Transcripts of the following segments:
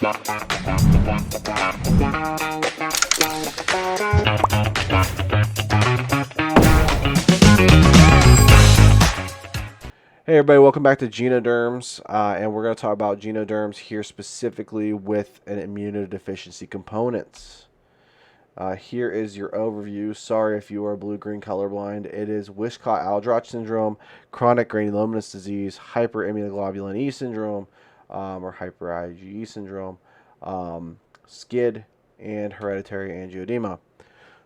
Hey everybody, welcome back to Genoderms, and we're going to talk about Genoderms here specifically with an immunodeficiency components. Here is your overview. Sorry if you are blue-green colorblind. It is Wiskott-Aldrich syndrome, chronic granulomatous disease, hyperimmunoglobulin E syndrome, or hyper-IgE syndrome, SCID, and hereditary angioedema.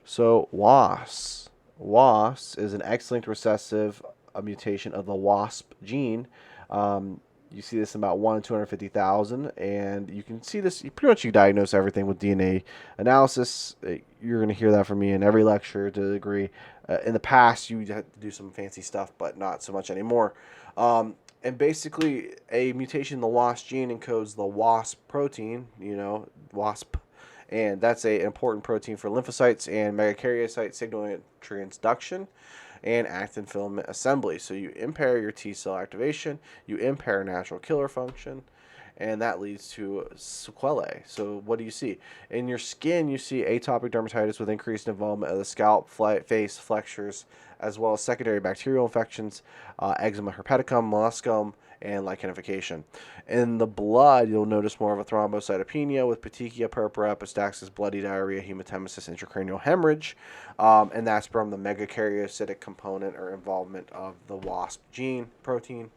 So WAS. WAS is an X-linked recessive a mutation of the WASP gene. You see this in about 1 in 250,000, and you can see this. You pretty much diagnose everything with DNA analysis. You're going to hear that from me in every lecture to a degree. In the past, you had to do some fancy stuff, but not so much anymore. And basically, a mutation in the WASP gene encodes the WASP protein, WASP, and that's an important protein for lymphocytes and megakaryocyte signaling transduction and actin filament assembly. So you impair your T cell activation, you impair natural killer function, and that leads to sequelae. So what do you see? In your skin, you see atopic dermatitis with increased involvement of the scalp, face, flexures, as well as secondary bacterial infections, eczema herpeticum, molluscum, and lichenification. In the blood, you'll notice more of a thrombocytopenia with petechia, purpura, epistaxis, bloody diarrhea, hematemesis, intracranial hemorrhage, and that's from the megakaryocytic component or involvement of the WASP gene protein.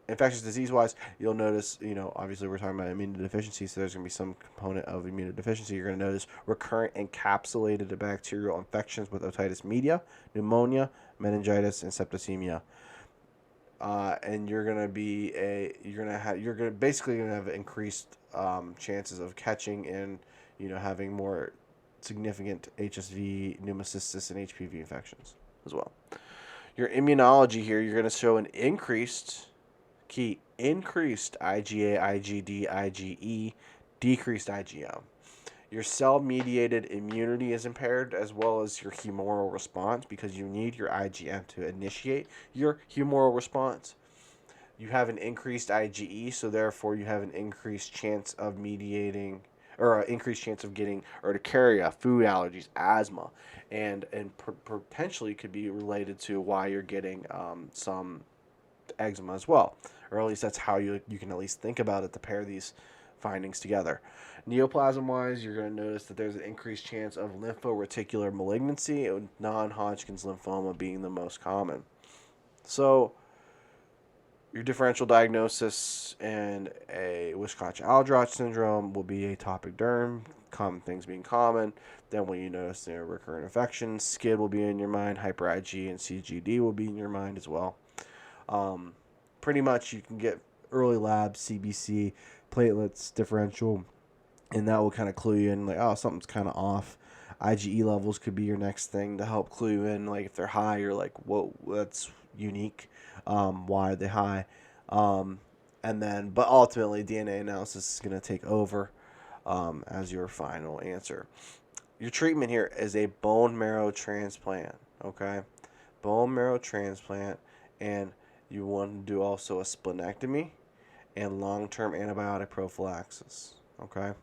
Infectious disease-wise, you'll notice, obviously we're talking about immunodeficiency, so there's going to be some component of immunodeficiency. You're going to notice recurrent encapsulated bacterial infections with otitis media, pneumonia, meningitis, and septicemia. And you're going to basically have increased chances of catching and, having more significant HSV, pneumocystis, and HPV infections as well. Your immunology here, you're going to show an increased IgA, IgD, IgE, decreased IgM. Your cell-mediated immunity is impaired, as well as your humoral response, because you need your IgM to initiate your humoral response. You have an increased IgE, so therefore you have an increased chance of mediating, or an increased chance of getting urticaria, food allergies, asthma, and potentially could be related to why you're getting some eczema as well, or at least that's how you can at least think about it to pair these findings together. Neoplasm-wise, you're going to notice that there's an increased chance of lymphoreticular malignancy, and non-Hodgkin's lymphoma being the most common. So your differential diagnosis in a Wiskott-Aldrich syndrome will be atopic derm, common things being common. Then when you notice there are recurrent infections, SCID will be in your mind, hyper-IgE and CGD will be in your mind as well. Pretty much you can get early labs, CBC, platelets, differential, and that will kind of clue you in, like, oh, something's kind of off. IgE levels could be your next thing to help clue you in, like if they're high, you're like, whoa, that's unique. Why are they high? And then, but ultimately, DNA analysis is going to take over as your final answer. Your treatment here is a bone marrow transplant, okay? Bone marrow transplant, and you want to do also a splenectomy and long-term antibiotic prophylaxis, okay?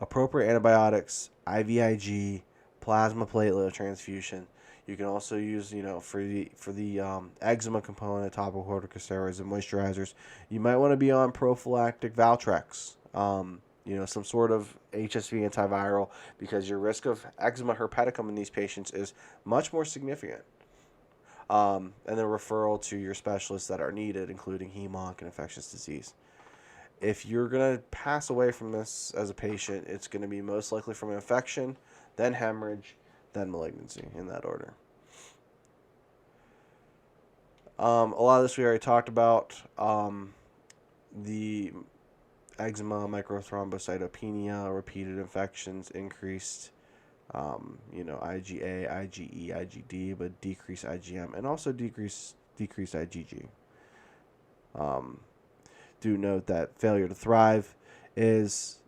Appropriate antibiotics, IVIG, plasma platelet transfusion. You can also use, for the eczema component, topical corticosteroids and moisturizers. You might want to be on prophylactic Valtrex, some sort of HSV antiviral, because your risk of eczema herpeticum in these patients is much more significant. And then referral to your specialists that are needed, including hem-onc and infectious disease. If you're going to pass away from this as a patient, it's going to be most likely from an infection, then hemorrhage, then malignancy, in that order. A lot of this we already talked about. The eczema, microthrombocytopenia, repeated infections, increased IgA, IgE, IgD, but decreased IgM, and also decreased IgG. Do note that failure to thrive is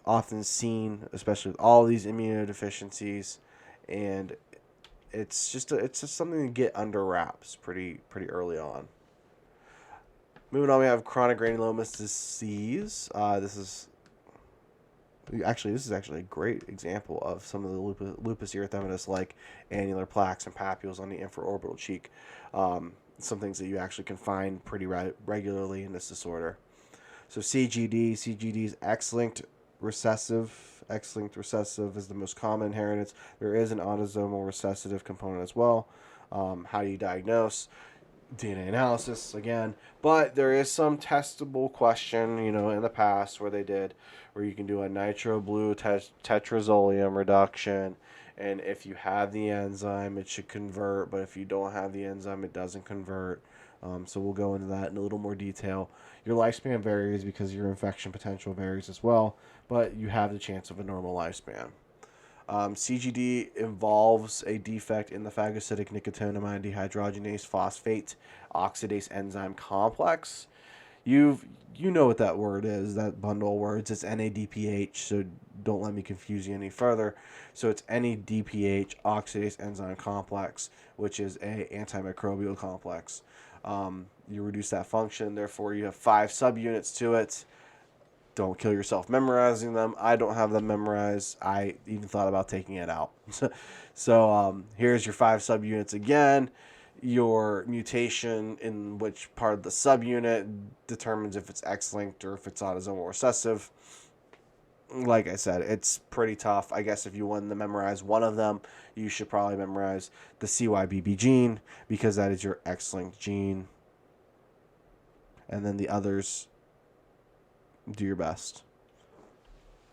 often seen, especially with all these immunodeficiencies, and it's just something to get under wraps pretty early on. Moving on, we have chronic granulomatous disease. This is actually a great example of some of the lupus erythematous like annular plaques and papules on the infraorbital cheek. Some things that you actually can find pretty regularly in this disorder. So CGD is X-linked recessive. X-linked recessive is the most common inheritance. There is an autosomal recessive component as well. How do you diagnose? DNA analysis again, but there is some testable question, in the past where you can do a nitro blue tetrazolium reduction, and if you have the enzyme, it should convert, but if you don't have the enzyme, it doesn't convert. So we'll go into that in a little more detail. Your lifespan varies because your infection potential varies as well, but you have the chance of a normal lifespan. CGD involves a defect in the phagocytic nicotinamide dehydrogenase phosphate oxidase enzyme complex. You know what that word is, that bundle of words. It's NADPH, so don't let me confuse you any further. So it's NADPH oxidase enzyme complex, which is a antimicrobial complex. You reduce that function, therefore you have 5 subunits to it. Don't kill yourself memorizing them. I don't have them memorized. I even thought about taking it out. So here's your 5 subunits again. Your mutation in which part of the subunit determines if it's X-linked or if it's autosomal recessive. Like I said, it's pretty tough. I guess if you wanted to memorize one of them, you should probably memorize the CYBB gene because that is your X-linked gene. And then the others, do your best.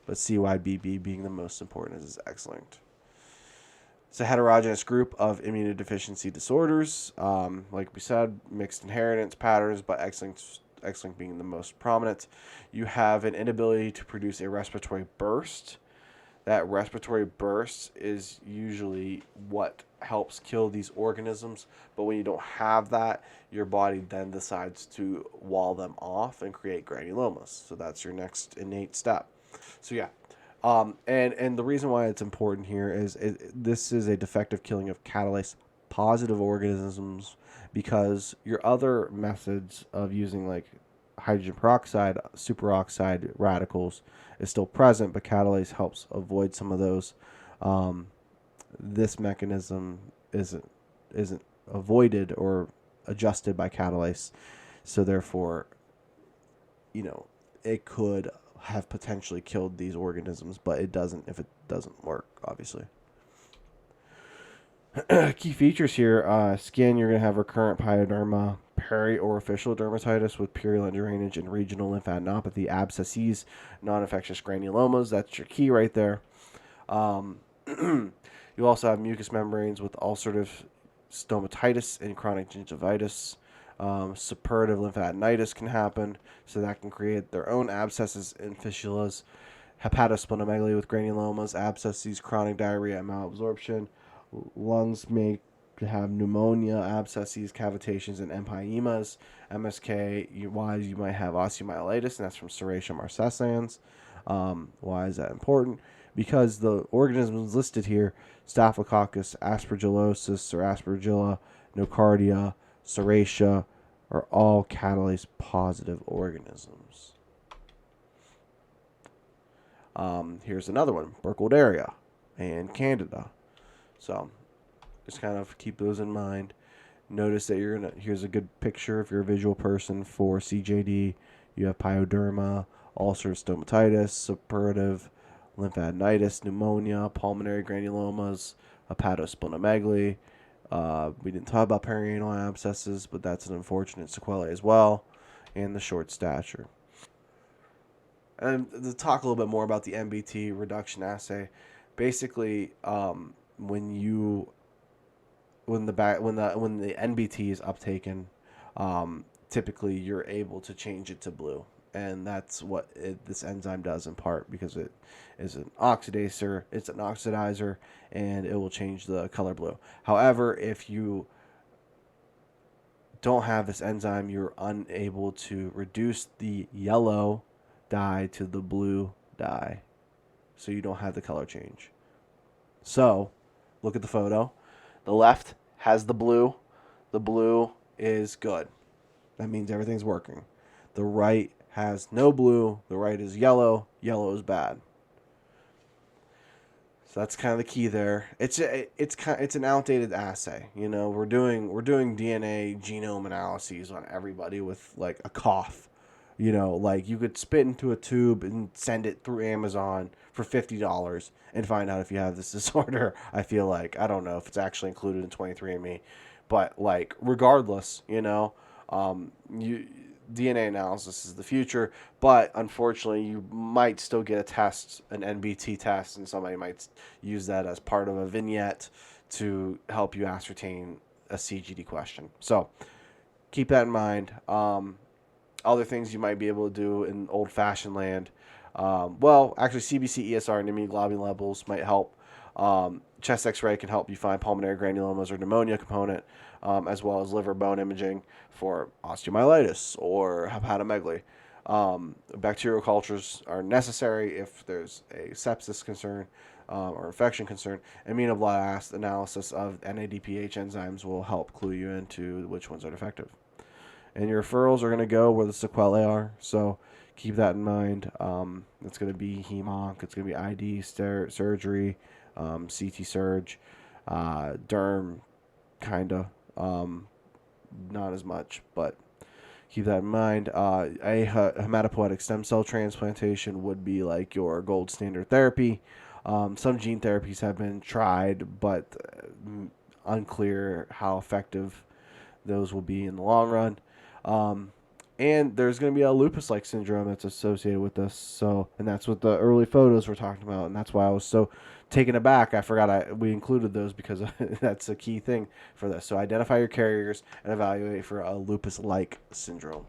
But CYBB being the most important is X-linked. It's a heterogeneous group of immunodeficiency disorders. Like we said, mixed inheritance patterns, but X-linked being the most prominent. You have an inability to produce a respiratory burst. That respiratory burst is usually what helps kill these organisms, but when you don't have that, your body then decides to wall them off and create granulomas. So that's your next innate step. So yeah, and the reason why it's important here is this is a defective killing of catalase positive organisms, because your other methods of using like hydrogen peroxide, superoxide radicals is still present, but catalase helps avoid some of those. This mechanism isn't avoided or adjusted by catalase, so therefore, it could have potentially killed these organisms, but it doesn't if it doesn't work, obviously. Key features here: skin, you're going to have recurrent pyoderma, periorificial dermatitis with purulent drainage and regional lymphadenopathy, abscesses, non-infectious granulomas. That's your key right there. You also have mucous membranes with ulcerative stomatitis and chronic gingivitis. Suppurative lymphadenitis can happen, so that can create their own abscesses and fistulas. Hepatosplenomegaly with granulomas, abscesses, chronic diarrhea, and malabsorption. Lungs may have pneumonia, abscesses, cavitations, and empyemas. MSK-wise, you might have osteomyelitis, and that's from Serratia marcescens. Why is that important? Because the organisms listed here, Staphylococcus aspergillosis or Aspergilla, Nocardia, Serratia, are all catalase positive organisms. Here's another one, Burkholderia and Candida. So just kind of keep those in mind. Notice that here's a good picture if you're a visual person for CJD. You have pyoderma, ulcerative stomatitis, suppurative lymphadenitis, pneumonia, pulmonary granulomas, hepatosplenomegaly. We didn't talk about perianal abscesses, but that's an unfortunate sequelae as well, and the short stature. And to talk a little bit more about the MBT reduction assay, basically, when the NBT is uptaken, typically you're able to change it to blue, and that's what this enzyme does in part, because it is an oxidaser, it's an oxidizer, and it will change the color blue. However, if you don't have this enzyme, you're unable to reduce the yellow dye to the blue dye, so you don't have the color change. So look at the photo. The left has the blue is good. That means everything's working. The right has no blue. The right is yellow. Yellow is bad. So that's kind of the key there. It's an outdated assay. You know, we're doing DNA genome analyses on everybody with like a cough. You know, like you could spit into a tube and send it through Amazon for $50 and find out if you have this disorder. I feel like I don't know if it's actually included in 23andMe, but like regardless, you DNA analysis is the future, but unfortunately, you might still get a test, an NBT test, and somebody might use that as part of a vignette to help you ascertain a CGD question. So keep that in mind. Other things you might be able to do in old-fashioned land. Actually, CBC, ESR, and immunoglobulin levels might help. Chest X-ray can help you find pulmonary granulomas or pneumonia component, as well as liver bone imaging for osteomyelitis or hepatomegaly. Bacterial cultures are necessary if there's a sepsis concern or infection concern. Immunoblood analysis of NADPH enzymes will help clue you into which ones are defective. And your referrals are going to go where the sequelae are. So keep that in mind. It's going to be hem-onc. It's going to be ID surgery, CT surge, derm, kind of. Not as much, but keep that in mind. A hematopoietic stem cell transplantation would be like your gold standard therapy. Some gene therapies have been tried, but unclear how effective those will be in the long run. And there's going to be a lupus-like syndrome that's associated with this. So, and that's what the early photos were talking about, and that's why I was so taken aback. I forgot we included those because that's a key thing for this. So, identify your carriers and evaluate for a lupus-like syndrome.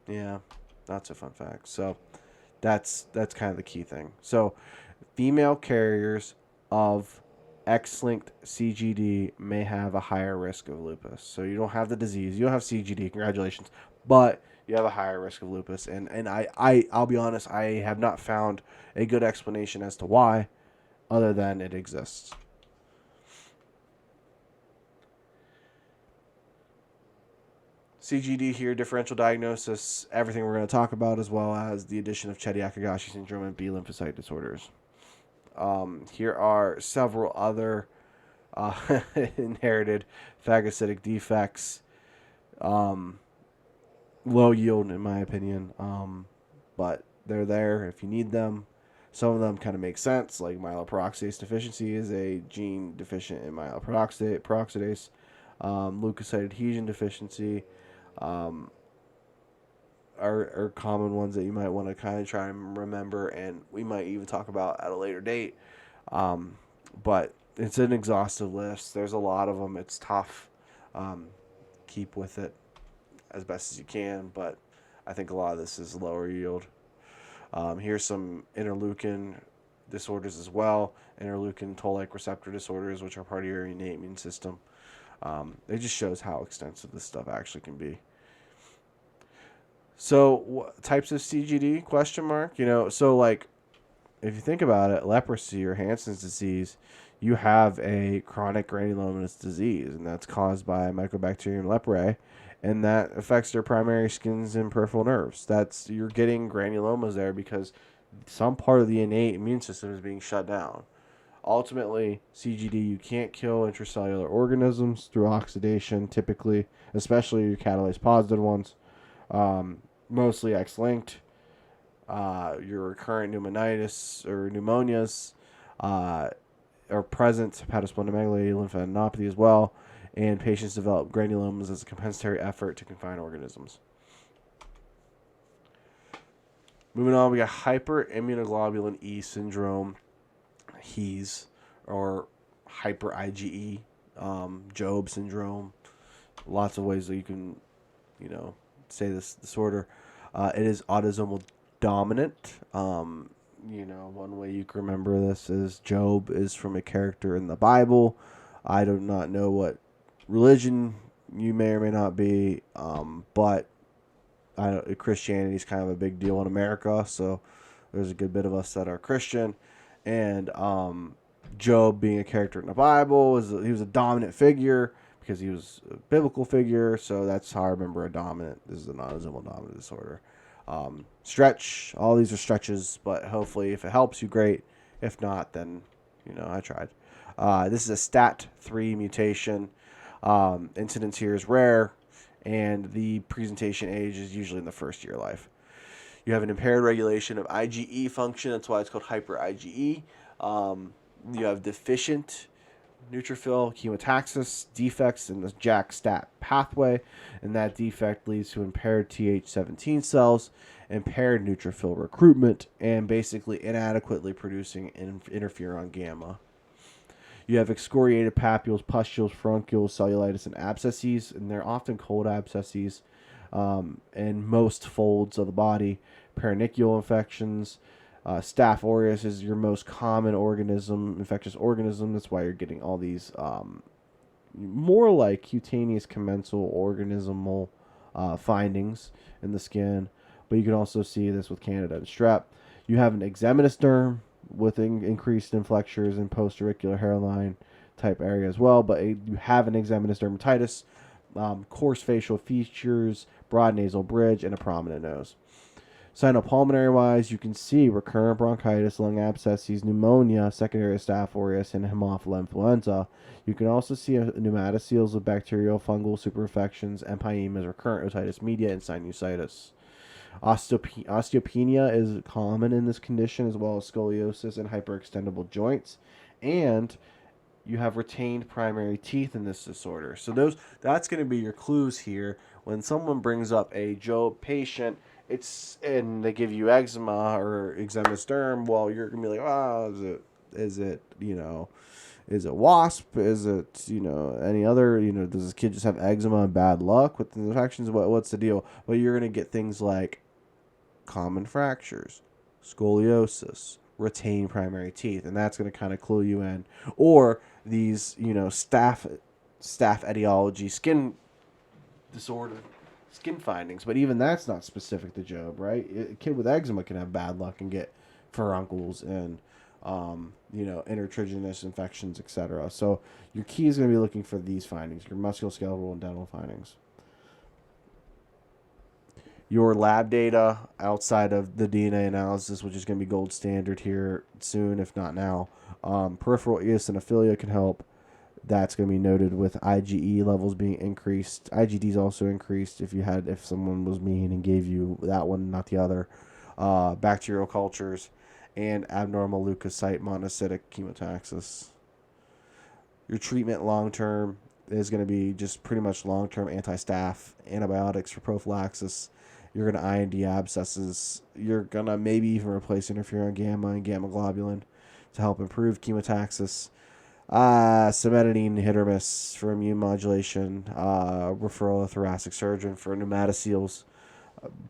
Yeah, that's a fun fact. So, that's kind of the key thing. So, female carriers of X-linked CGD may have a higher risk of lupus. So you don't have the disease, you don't have CGD, congratulations, but you have a higher risk of lupus. And I'll be honest, I have not found a good explanation as to why, other than it exists. CGD here, differential diagnosis, everything we're going to talk about, as well as the addition of Chiari-Akagashi syndrome and B lymphocyte disorders. Here are several other inherited phagocytic defects. Low yield, in my opinion, but they're there if you need them. Some of them kind of make sense, like myeloperoxidase deficiency is a gene deficient in myeloperoxidase. Leukocyte adhesion deficiency are common ones that you might want to kind of try and remember, and we might even talk about at a later date. But it's an exhaustive list. There's a lot of them. It's tough. Keep with it as best as you can, but I think a lot of this is lower yield. Here's some interleukin disorders as well. Interleukin toll-like receptor disorders, which are part of your innate immune system. It just shows how extensive this stuff actually can be. So, types of CGD, question mark? So like, if you think about it, leprosy or Hansen's disease, you have a chronic granulomatous disease, and that's caused by Mycobacterium leprae, and that affects their primary skins and peripheral nerves. You're getting granulomas there because some part of the innate immune system is being shut down. Ultimately, CGD, you can't kill intracellular organisms through oxidation, typically, especially your catalase positive ones. Mostly X-linked. Your recurrent pneumonitis or pneumonias are present, hepatosplenomegaly, lymphadenopathy as well, and patients develop granulomas as a compensatory effort to confine organisms. Moving on, we got hyperimmunoglobulin E syndrome, HES, or hyper IgE, Job syndrome. Lots of ways that you can, say this disorder. It is autosomal dominant. One way you can remember this is Job is from a character in the Bible. I do not know what religion you may or may not be, but Christianity is kind of a big deal in America, so there's a good bit of us that are Christian. And Job, being a character in the Bible, he was a dominant figure. because he was a biblical figure. So that's how I remember a dominant. This is a non-autosomal dominant disorder. Stretch. All these are stretches, but hopefully, if it helps you, great. If not, then I tried. This is a STAT3 mutation. Incidence here is rare, and the presentation age is usually in the first year of life. You have an impaired regulation of IgE function. That's why it's called hyper IgE. You have deficient neutrophil chemotaxis defects in the JAK-STAT pathway, and that defect leads to impaired Th17 cells, impaired neutrophil recruitment, and basically inadequately producing interferon gamma. You have excoriated papules, pustules, furuncules, cellulitis, and abscesses, and they're often cold abscesses in most folds of the body. Perinacial infections. Staph aureus is your most common infectious organism. That's why you're getting all these more like cutaneous commensal organismal findings in the skin. But you can also see this with Candida and strep. You have an eczematous derm with increased inflectures and post-auricular hairline type area as well. But you have an eczematous dermatitis, coarse facial features, broad nasal bridge, and a prominent nose. Sinopulmonary-wise, you can see recurrent bronchitis, lung abscesses, pneumonia, secondary Staph aureus, and Haemophilus influenza. You can also see pneumatoceles with bacterial, fungal superinfections, empyemas, recurrent otitis media, and sinusitis. Osteopenia is common in this condition, as well as scoliosis and hyperextendable joints. And you have retained primary teeth in this disorder. So that's going to be your clues here. When someone brings up a Job patient, and they give you eczema or eczematous derm, well, you're going to be like, is it wasp? Is it, any other, does this kid just have eczema and bad luck with the infections? What's the deal? Well, you're going to get things like common fractures, scoliosis, retained primary teeth, and that's going to kind of clue you in. Or these, staph etiology, skin disorder, skin findings, but even that's not specific to Job, right? A kid with eczema can have bad luck and get furuncles and intertriginous infections, etc. So your key is going to be looking for these findings, your musculoskeletal and dental findings. Your lab data outside of the DNA analysis, which is going to be gold standard here soon, if not now. Peripheral eosinophilia can help. That's going to be noted with IgE levels being increased. IgD is also increased if someone was mean and gave you that one, not the other. Bacterial cultures and abnormal leukocyte monocytic chemotaxis. Your treatment long-term is going to be just pretty much long-term anti-staph, antibiotics for prophylaxis. You're going to IND abscesses. You're going to maybe even replace interferon gamma and gamma globulin to help improve chemotaxis. Cimetidine hit or miss for immune modulation. Referral to thoracic surgeon for pneumatoceles.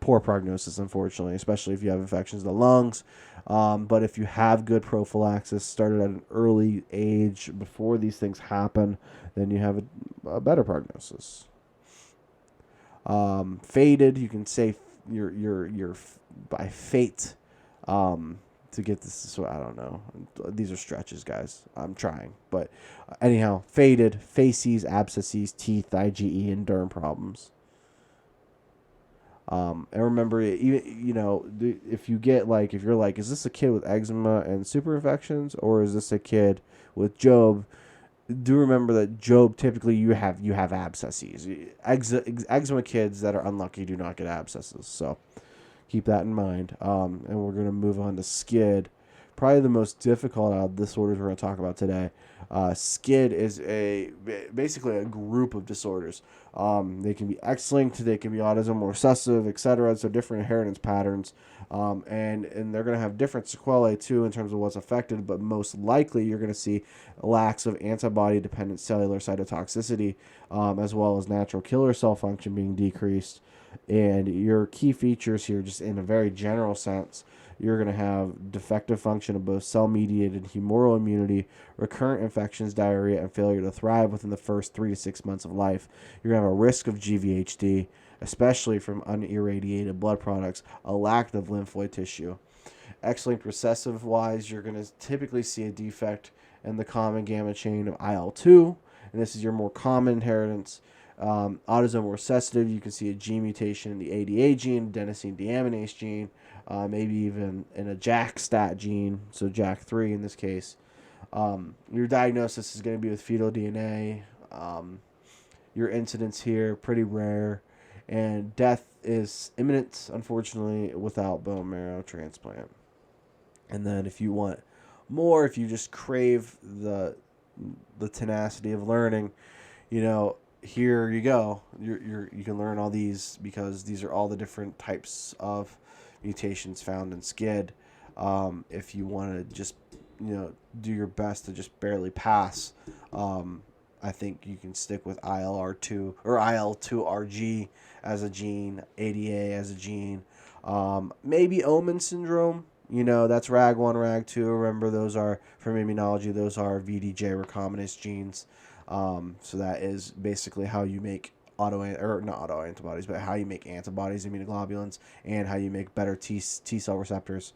Poor prognosis, unfortunately, especially if you have infections of the lungs. But if you have good prophylaxis started at an early age before these things happen, then you have a better prognosis. Fated, you can say you're by fate to get this. So I don't know. These are stretches, guys. I'm trying, but anyhow, fated, facies, abscesses, teeth, IgE, and derm problems. And remember, if you're like, is this a kid with eczema and super infections, or is this a kid with Job? Do remember that Job typically you have abscesses. Eczema kids that are unlucky do not get abscesses. So keep that in mind. And we're going to move on to SCID. Probably the most difficult out of disorders we're going to talk about today. SCID is basically a group of disorders. They can be X-linked, they can be autism or recessive, etc. So different inheritance patterns. And they're going to have different sequelae too in terms of what's affected, but most likely you're going to see lacks of antibody-dependent cellular cytotoxicity, as well as natural killer cell function being decreased. And your key features here, just in a very general sense, you're going to have defective function of both cell-mediated humoral immunity, recurrent infections, diarrhea, and failure to thrive within the first 3 to 6 months of life. You're going to have a risk of GVHD, especially from unirradiated blood products, a lack of lymphoid tissue. X-linked recessive-wise, you're going to typically see a defect in the common gamma chain of IL-2, and this is your more common inheritance. Autosomal recessive, you can see a gene mutation in the ADA gene, adenosine deaminase gene, maybe even in a JAK-STAT gene, so JAK3 in this case. Your diagnosis is going to be with fetal DNA. Your incidence here, pretty rare. And death is imminent, unfortunately, without bone marrow transplant. And then if you want more, if you just crave the tenacity of learning, here you go. You can learn all these because these are all the different types of mutations found in SCID. If you want to just do your best to just barely pass, I think you can stick with ILR2 or IL2RG as a gene, ADA as a gene. Maybe Omen syndrome. That's RAG1, RAG2. Remember, those are, from immunology, those are VDJ recombinase genes. So that is basically how you make not auto antibodies, but how you make antibodies, immunoglobulins, and how you make better T cell receptors.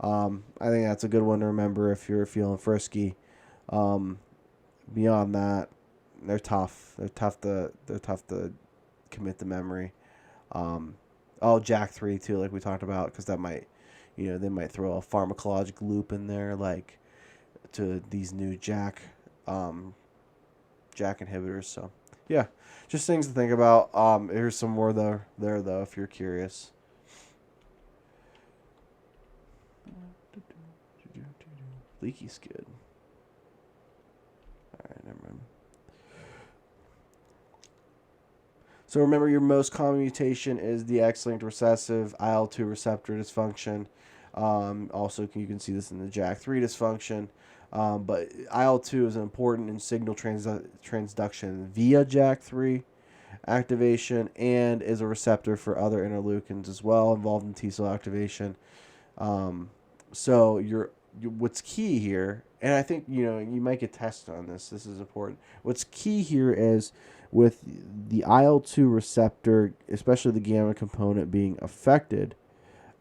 I think that's a good one to remember if you're feeling frisky. Beyond that, they're tough. They're tough to commit to memory. JAK3 too, like we talked about, because that might, they might throw a pharmacologic loop in there, like to these new JAK inhibitors. So yeah, just things to think about. Here's some more there though, if you're curious. Leaky SCID. Alright, never mind. So remember, your most common mutation is the X-linked recessive IL-2 receptor dysfunction. Also, you can see this in the JAK3 dysfunction. But IL-2 is important in signal transduction via JAK3 activation and is a receptor for other interleukins as well, involved in T-cell activation. So what's key here, and I think you might get tested on this. This is important. What's key here is with the IL-2 receptor, especially the gamma component being affected,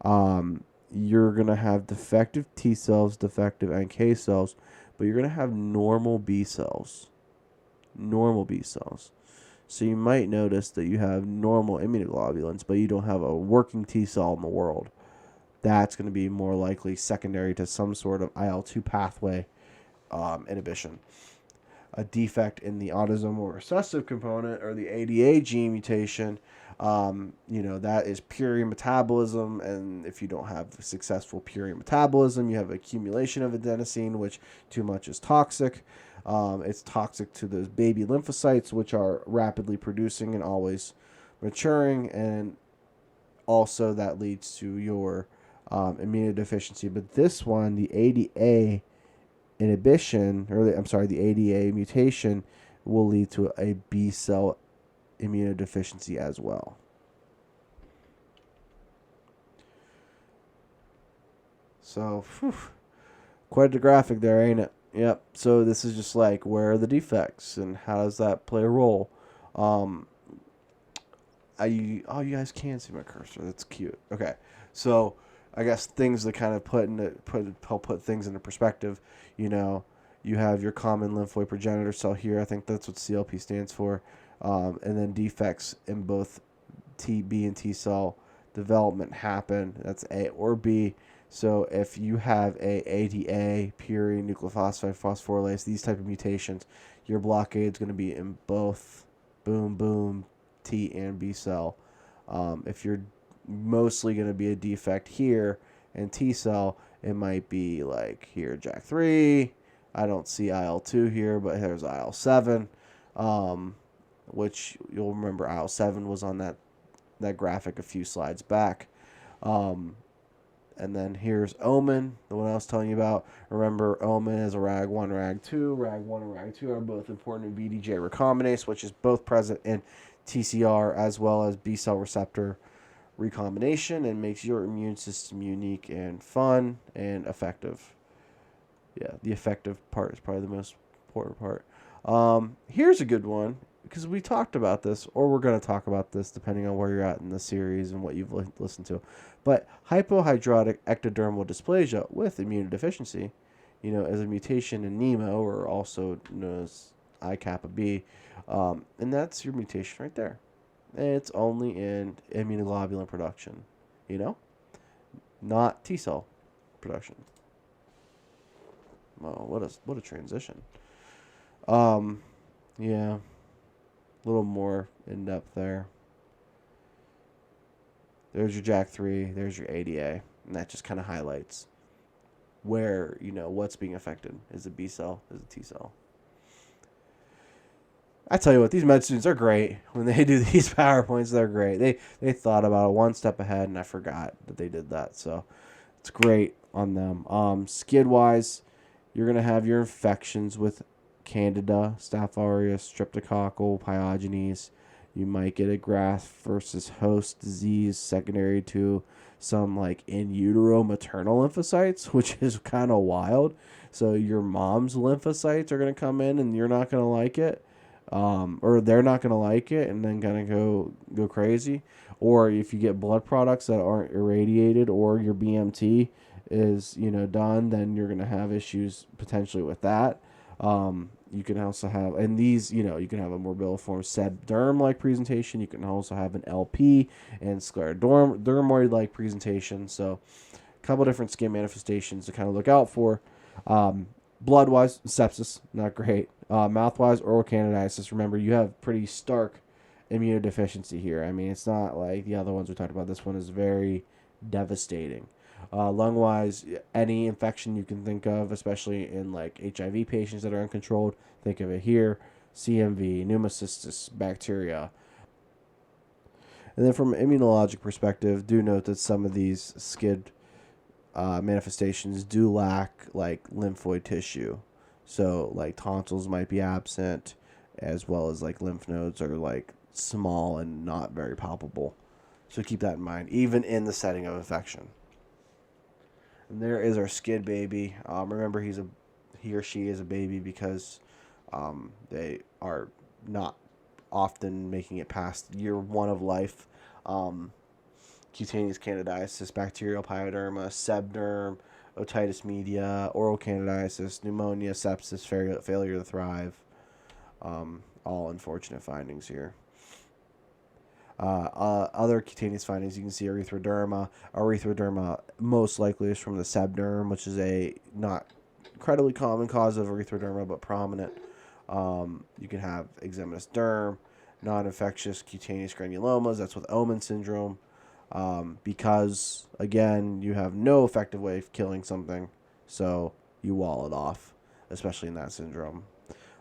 you're gonna have defective T cells, defective NK cells, but you're gonna have normal B cells. Normal B cells. So you might notice that you have normal immunoglobulins, but you don't have a working T cell in the world. That's going to be more likely secondary to some sort of IL-2 pathway inhibition. A defect in the autosomal recessive component or the ADA gene mutation, that is purine metabolism. And if you don't have successful purine metabolism, you have accumulation of adenosine, which too much is toxic. It's toxic to those baby lymphocytes, which are rapidly producing and always maturing. And also that leads to your immunodeficiency. But this one, the ADA inhibition, the ADA mutation will lead to a B cell immunodeficiency as well. So, quite a graphic there, ain't it? Yep. So this is just like, where are the defects and how does that play a role? You guys can see my cursor. That's cute. Okay. So I guess things that kind of help put things into perspective. You have your common lymphoid progenitor cell here. I think that's what CLP stands for. And then defects in both B and T cell development happen. That's A or B. So if you have a ADA, purine, nucleophosphide, phosphorylase, these type of mutations, your blockade is going to be in both boom, T and B cell. If you're mostly going to be a defect here in T cell, it might be like here JAK3. I don't see IL-2 here, but there's IL-7, which you'll remember IL-7 was on that graphic a few slides back. And then here's Omen, the one I was telling you about. Remember, Omen is a RAG1, RAG2. RAG1 and RAG2 are both important in VDJ recombinase, which is both present in TCR as well as B cell receptor recombination, and makes your immune system unique and fun and effective. Yeah, the effective part is probably the most important part. Here's a good one, because we talked about this, or we're going to talk about this depending on where you're at in the series and what you've listened to. But hypohidrotic ectodermal dysplasia with immunodeficiency, is a mutation in NEMO, or also known as I kappa B, and that's your mutation right there. It's only in immunoglobulin production, you know, not T cell production. Oh, what a transition. Um, yeah, a little more in depth there. There's your Jack 3. There's your ADA, and that just kind of highlights where what's being affected. Is it B cell? Is it T cell? I tell you what, these med students are great. When they do these PowerPoints, they're great. They thought about it one step ahead, and I forgot that they did that. So it's great on them. Skid wise, you're gonna have your infections with Candida, Staph aureus, Streptococcal, Pyogenes. You might get a graft versus host disease secondary to some like in utero maternal lymphocytes, which is kind of wild. So your mom's lymphocytes are gonna come in, and you're not gonna like it. Or they're not gonna like it, and then gonna go crazy. Or if you get blood products that aren't irradiated, or your BMT is done, then you're gonna have issues potentially with that. You can also have, and these you can have a morbilliform sebderm like presentation. You can also have an LP and sclerodermoid like presentation. So a couple different skin manifestations to kind of look out for. Blood wise, sepsis, not great. Mouth wise, oral candidiasis. Remember, you have pretty stark immunodeficiency here. I mean, it's not like the other ones we talked about. This one is very devastating. Lung wise, any infection you can think of, especially in like HIV patients that are uncontrolled, think of it here. CMV, pneumocystis, bacteria. And then from an immunologic perspective, do note that some of these SCID manifestations do lack like lymphoid tissue. So like tonsils might be absent, as well as like lymph nodes are like small and not very palpable. So keep that in mind, even in the setting of infection. And there is our skid baby. Remember, he or she is a baby because they are not often making it past year 1 of life. Cutaneous candidiasis, bacterial pyoderma, sebderm, otitis media, oral candidiasis, pneumonia, sepsis, failure to thrive. All unfortunate findings here. Other cutaneous findings, you can see erythroderma. Erythroderma most likely is from the sebderm, which is a not incredibly common cause of erythroderma, but prominent. You can have eczematous derm, non-infectious cutaneous granulomas. That's with Omen syndrome. Because, again, you have no effective way of killing something, so you wall it off, especially in that syndrome.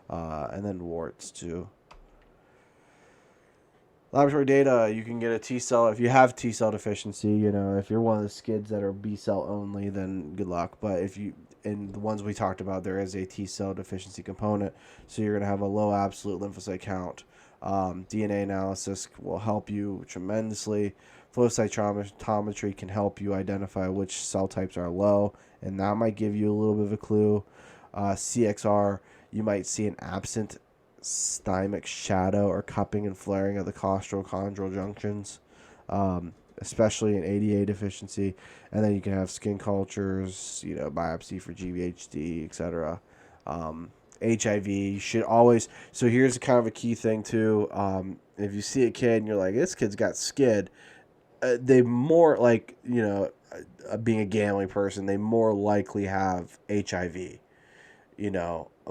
And then warts, too. Laboratory data, you can get a T cell. If you have T cell deficiency, if you're one of the skids that are B cell only, then good luck. But if you, in the ones we talked about, there is a T cell deficiency component. So you're going to have a low absolute lymphocyte count. DNA analysis will help you tremendously. Flow cytometry can help you identify which cell types are low, and that might give you a little bit of a clue. CXR, you might see an absent thymic shadow or cupping and flaring of the costochondral junctions, especially in ADA deficiency. And then you can have skin cultures, biopsy for GVHD, etc. HIV, you should always. So here's kind of a key thing too. If you see a kid and you're like, this kid's got skid, they more like, being a gambling person, they more likely have HIV.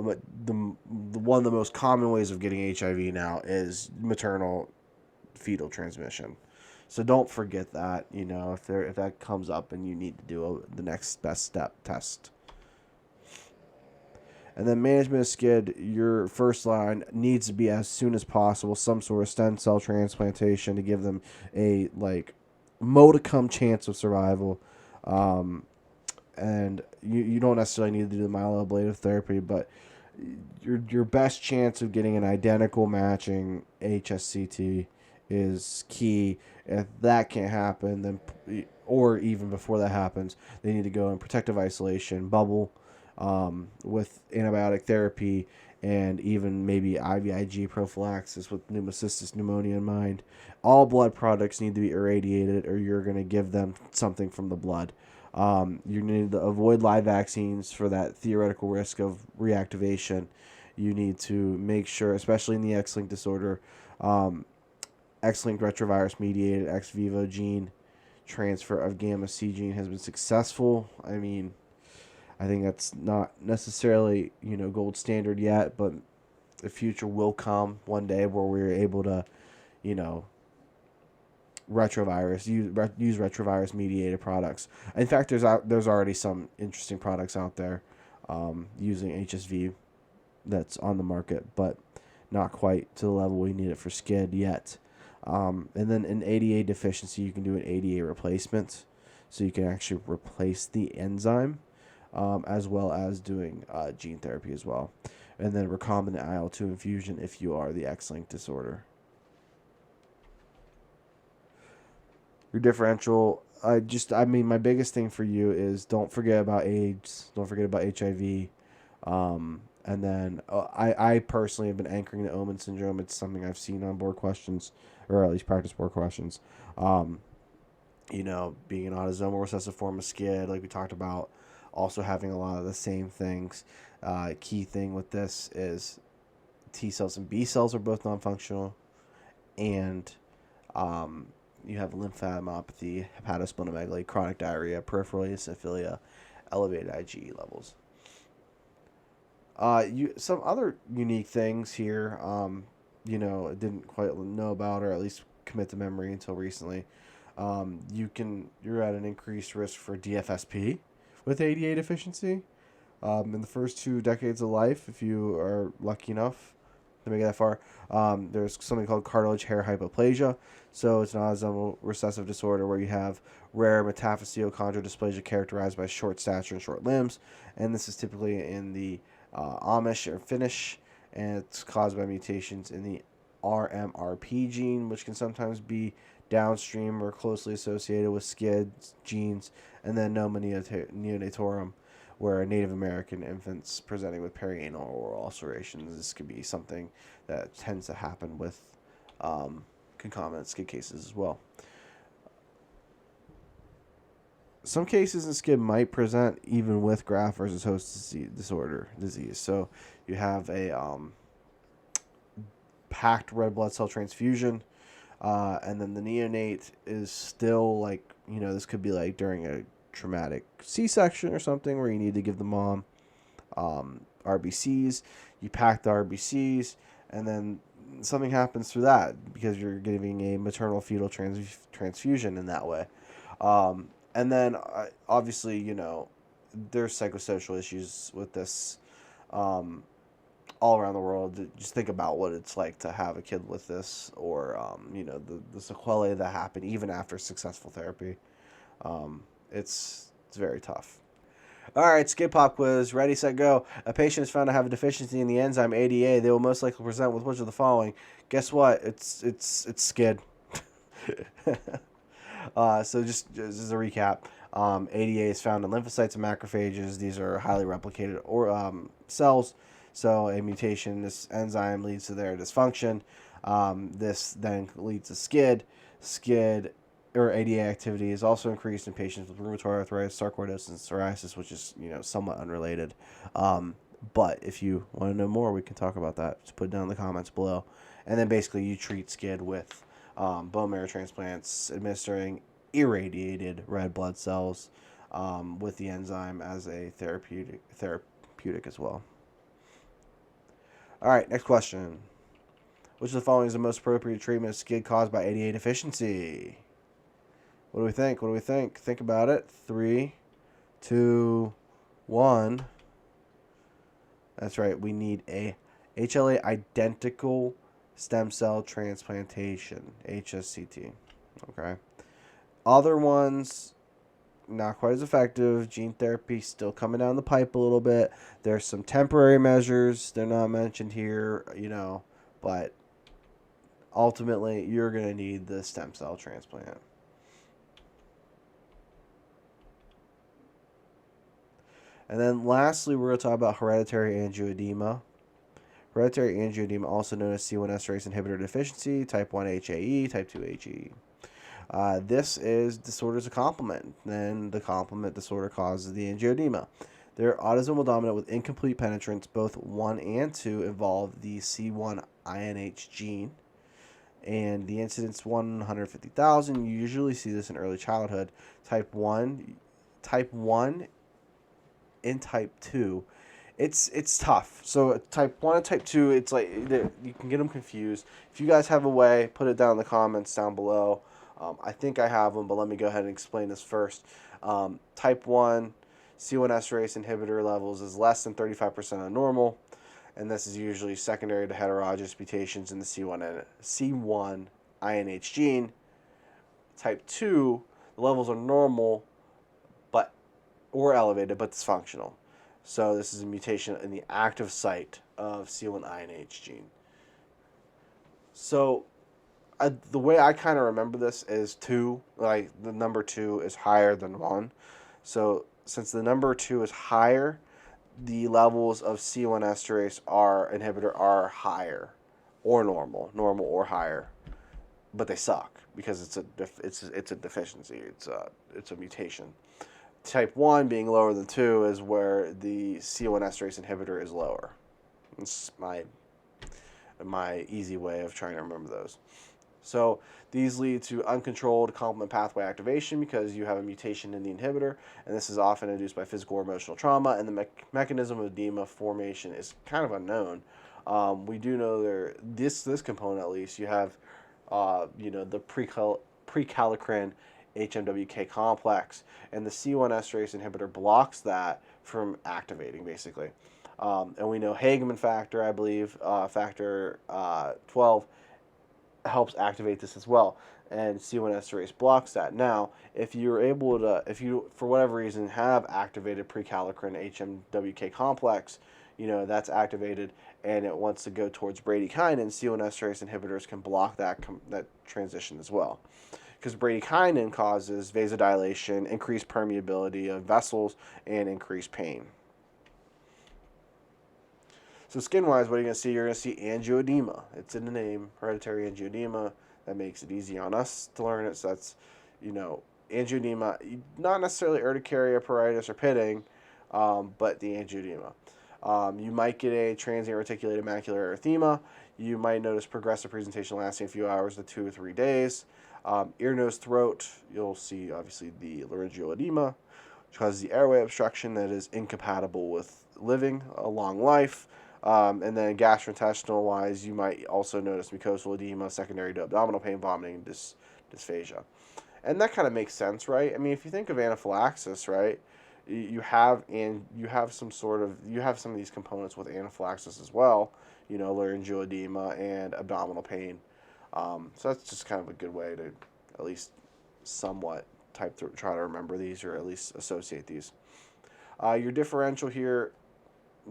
But the one of the most common ways of getting HIV now is maternal fetal transmission. So don't forget that, if that comes up and you need to do the next best step test. And then management of skid, your first line needs to be as soon as possible some sort of stem cell transplantation to give them a modicum chance of survival. And you don't necessarily need to do the myeloablative therapy, but your best chance of getting an identical matching HSCT is key. If that can't happen, then, or even before that happens, they need to go in protective isolation, bubble, with antibiotic therapy, and even maybe IVIG prophylaxis with pneumocystis pneumonia in mind. All blood products need to be irradiated, or you're going to give them something from the blood. You need to avoid live vaccines for that theoretical risk of reactivation. You need to make sure, especially in the X-linked disorder, um, X-linked retrovirus mediated ex vivo gene transfer of gamma C gene has been successful. I mean, I think that's not necessarily, gold standard yet, but the future will come one day where we're able to, you know, use retrovirus mediated products. In fact, there's already some interesting products out there using HSV that's on the market, but not quite to the level we need it for SCID yet. And then in ADA deficiency, you can do an ADA replacement, so you can actually replace the enzyme, as well as doing gene therapy as well. And then recombinant IL-2 infusion if you are the X-linked disorder. Your differential, my biggest thing for you is don't forget about AIDS, don't forget about HIV. And then I personally have been anchoring the Omen syndrome. It's something I've seen on board questions, or at least practice board questions. Being an autosomal recessive form of SCID, like we talked about, also having a lot of the same things. Key thing with this is T cells and B cells are both non-functional, and you have lymphadenopathy, hepatosplenomegaly, chronic diarrhea, peripheral eosinophilia, elevated IgE levels. Some other unique things here, didn't quite know about, or at least commit to memory until recently. You're at an increased risk for DFSP with ADA deficiency in the first 2 decades of life, if you are lucky enough to make it that far. There's something called cartilage hair hypoplasia. So it's an autosomal recessive disorder where you have rare metaphyseal chondrodysplasia characterized by short stature and short limbs. And this is typically in the Amish or Finnish, and it's caused by mutations in the RMRP gene, which can sometimes be downstream or closely associated with SCID genes, and then Noma neonatorum, where Native American infants presenting with perianal or oral ulcerations. This could be something that tends to happen with concomitant SCID cases as well. Some cases in SCID might present even with graft versus host disease. So you have a packed red blood cell transfusion, and then the neonate is still this could be like during a traumatic C-section or something where you need to give the mom RBCs. You pack the RBCs, and then something happens through that because you're giving a maternal fetal transfusion in that way. And then, obviously, there's psychosocial issues with this all around the world. Just think about what it's like to have a kid with this, or, the sequelae that happen even after successful therapy. It's very tough. All right, SCID pop quiz. Ready, set, go. A patient is found to have a deficiency in the enzyme ADA. They will most likely present with which of the following? Guess what? It's SCID. So just as a recap, ADA is found in lymphocytes and macrophages. These are highly replicated cells. So a mutation in this enzyme leads to their dysfunction. This then leads to SCID. SCID or ADA activity is also increased in patients with rheumatoid arthritis, sarcoidosis, and psoriasis, which is somewhat unrelated. But if you want to know more, we can talk about that. Just put it down in the comments below. And then basically you treat SCID with bone marrow transplants, administering irradiated red blood cells with the enzyme as a therapeutic as well. All right, next question. Which of the following is the most appropriate treatment of SCID caused by ADA deficiency? What do we think? Think about it. 3, 2, 1. That's right. We need a HLA identical stem cell transplantation, HSCT. Okay. Other ones, not quite as effective. Gene therapy still coming down the pipe a little bit. There's some temporary measures. They're not mentioned here, but ultimately you're going to need the stem cell transplant. And then lastly, we're going to talk about hereditary angioedema. Hereditary angioedema, also known as C1 esterase inhibitor deficiency, type 1 HAE, type 2 HAE. This is disorders of complement, and the complement disorder causes the angioedema. They're autosomal dominant with incomplete penetrance. Both 1 and 2 involve the C1INH gene, and the incidence 150,000. You usually see this in early childhood. Type 1 and type 2, it's tough. So type 1 and type 2, it's like you can get them confused. If you guys have a way, put it down in the comments down below. I think I have them, but let me go ahead and explain this first. Type 1 C1 esterase inhibitor levels is less than 35% of normal, and this is usually secondary to heterologous mutations in the C1 INH gene. Type 2, the levels are normal or elevated but dysfunctional. So this is a mutation in the active site of C1 INH gene. So the way I kind of remember this is 2, like the number 2 is higher than 1. So since the number 2 is higher, the levels of C1 esterase inhibitor are higher or normal or higher, but they suck because it's a deficiency. It's a mutation. Type 1 being lower than 2 is where the C1 esterase inhibitor is lower. It's my easy way of trying to remember those. So these lead to uncontrolled complement pathway activation because you have a mutation in the inhibitor, and this is often induced by physical or emotional trauma, and the mechanism of edema formation is kind of unknown. We do know this component at least, you have the precalcrin HMWK complex, and the C1 esterase inhibitor blocks that from activating, basically. And we know Hageman factor, I believe, factor 12, helps activate this as well, and C1 esterase blocks that. Now, if you for whatever reason have activated precalcrin HMWK complex, that's activated and it wants to go towards bradykinin, C1 esterase inhibitors can block that transition as well. Because bradykinin causes vasodilation, increased permeability of vessels, and increased pain. So skin-wise, what are you going to see? You're going to see angioedema. It's in the name, hereditary angioedema. That makes it easy on us to learn it. So that's, angioedema, not necessarily urticaria, pruritus, or pitting, but the angioedema. You might get a transient reticulated macular erythema. You might notice progressive presentation lasting a few hours to 2 or 3 days. Ear, nose, throat, you'll see obviously the laryngeal edema, which causes the airway obstruction that is incompatible with living a long life. And then gastrointestinal-wise, you might also notice mucosal edema secondary to abdominal pain, vomiting, and dysphagia. And that kind of makes sense, right? I mean, if you think of anaphylaxis, right, you have some of these components with anaphylaxis as well, laryngeal edema and abdominal pain. So that's just kind of a good way to at least somewhat try to remember these, or at least associate these. Your differential here,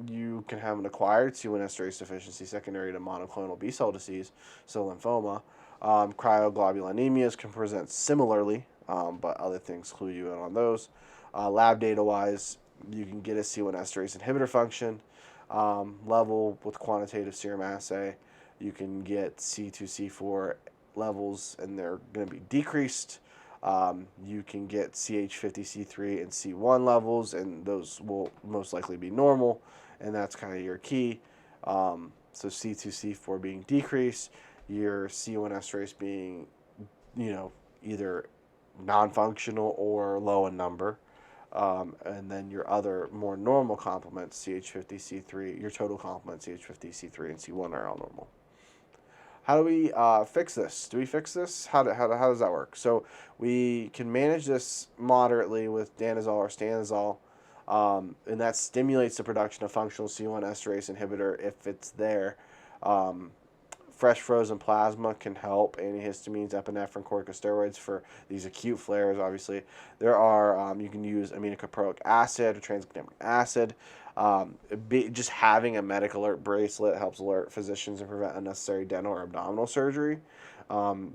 you can have an acquired C1 esterase deficiency secondary to monoclonal B-cell disease, so lymphoma. Cryoglobulonemias can present similarly, but other things clue you in on those. Lab data-wise, you can get a C1 esterase inhibitor function level with quantitative serum assay. You can get C2, C4 levels, and they're going to be decreased. You can get CH50, C3, and C1 levels, and those will most likely be normal, and that's kind of your key. So C2, C4 being decreased, your C1 esterase being, either non-functional or low in number. And then your other more normal complements, CH50, C3, your total complements, CH50, C3, and C1 are all normal. How do we fix this? Do we fix this? How does that work? So we can manage this moderately with danazol or stanazol, and that stimulates the production of functional C1 esterase inhibitor if it's there. Fresh frozen plasma can help. Antihistamines, epinephrine, corticosteroids for these acute flares, obviously. There are, you can use aminocaproic acid or tranexamic acid. Just having a medical alert bracelet helps alert physicians and prevent unnecessary dental or abdominal surgery.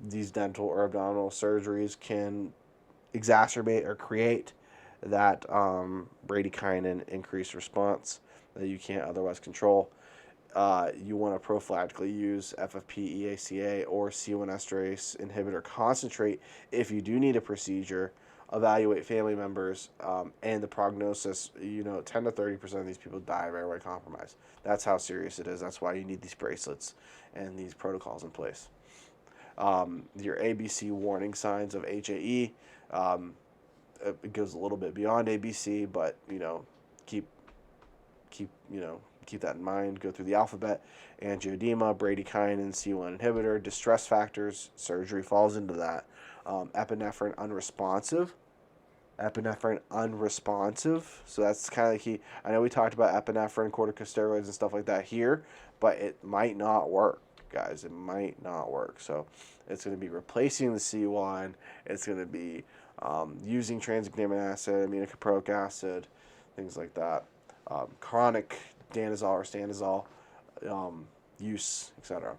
These dental or abdominal surgeries can exacerbate or create that bradykinin increased response that you can't otherwise control. You want to prophylactically use FFP, EACA, or C1 esterase inhibitor concentrate if you do need a procedure. evaluate family members, and the prognosis. 10 to 30% of these people die of airway compromise. That's how serious it is. That's why you need these bracelets and these protocols in place. Your ABC warning signs of HAE. It goes a little bit beyond ABC, but keep keep that in mind. Go through the alphabet: angioedema, bradykinin, C1 inhibitor, distress factors. Surgery falls into that. Epinephrine unresponsive. So that's kind of key. I know we talked about epinephrine, corticosteroids, and stuff like that here, but it might not work, guys. It might not work. So it's going to be replacing the C1. It's going to be using tranexamic acid, aminocaproic acid, things like that. Chronic danazol or stanazol use, etc.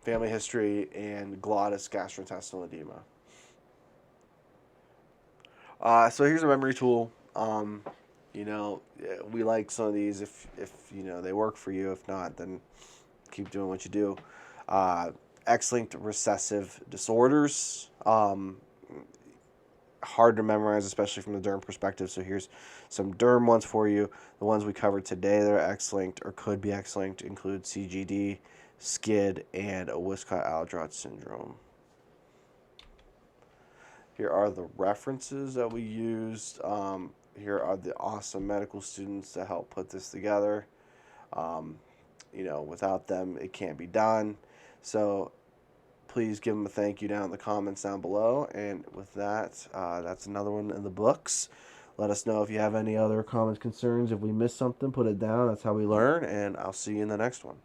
Family history and glottis gastrointestinal edema. So here's a memory tool. We like some of these if they work for you. If not, then keep doing what you do. X-linked recessive disorders. Hard to memorize, especially from the derm perspective. So here's some derm ones for you. The ones we covered today that are X-linked or could be X-linked include CGD, SCID, and Wiskott-Aldrich syndrome. Here are the references that we used. Here are the awesome medical students that helped put this together. Without them, it can't be done. So please give them a thank you down in the comments down below. And with that, that's another one in the books. Let us know if you have any other comments, concerns. If we missed something, put it down. That's how we learn. And I'll see you in the next one.